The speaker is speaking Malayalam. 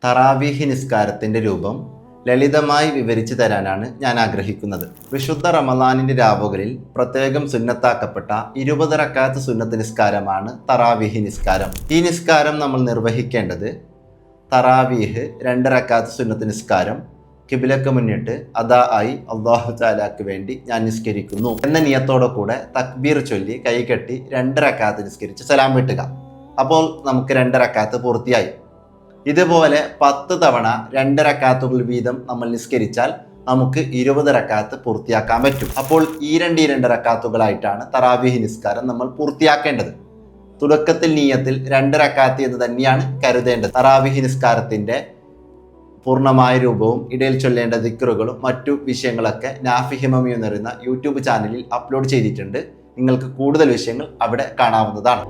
തറാവീഹ് നിസ്കാരത്തിൻ്റെ രൂപം ലളിതമായി വിവരിച്ചു തരാനാണ് ഞാൻ ആഗ്രഹിക്കുന്നത്. വിശുദ്ധ റമദാനിൻ്റെ രാവുകളിൽ പ്രത്യേകം സുന്നത്താക്കപ്പെട്ട 20 റക്അത്ത് സുന്നത്ത് നിസ്കാരമാണ് തറാവീഹ് നിസ്കാരം. ഈ നിസ്കാരം നമ്മൾ നിർവഹിക്കേണ്ടത് തറാവീഹ് 2 റക്അത്ത് സുന്നത്ത് നിസ്കാരം കിബിലക്ക് മുന്നിട്ട് അദാ ആയി അള്ളാഹു തആലക്ക് വേണ്ടി ഞാൻ നിസ്കരിക്കുന്നു എന്ന നിയത്തോടെ കൂടെ തക്ബീർ ചൊല്ലി കൈകെട്ടി 2 റക്അത്ത് നിസ്കരിച്ച് സലാം വീട്ടുക. അപ്പോൾ നമുക്ക് 2 റക്അത്ത് പൂർത്തിയായി. ഇതുപോലെ 10 തവണ 2 റക്അത്തുകൾ വീതം നമ്മൾ നിസ്കരിച്ചാൽ നമുക്ക് 20 റക്അത്ത് പൂർത്തിയാക്കാൻ പറ്റും. അപ്പോൾ ഈ 2 റക്അത്തുകളായിട്ടാണ് തറാവീഹ് നിസ്കാരം നമ്മൾ പൂർത്തിയാക്കേണ്ടത്. തുടക്കത്തിൽ നിയ്യത്തിൽ 2 റക്അത്ത് എന്ന് തന്നെയാണ് കരുതേണ്ടത്. തറാവീഹ് നിസ്കാരത്തിൻ്റെ പൂർണ്ണമായ രൂപവും ഇടയിൽ ചൊല്ലേണ്ട ദിക്റുകളും മറ്റു വിഷയങ്ങളൊക്കെ നാഫി ഹിമമി എന്ന് പറയുന്ന യൂട്യൂബ് ചാനലിൽ അപ്ലോഡ് ചെയ്തിട്ടുണ്ട്. നിങ്ങൾക്ക് കൂടുതൽ വിഷയങ്ങൾ അവിടെ കാണാവുന്നതാണ്.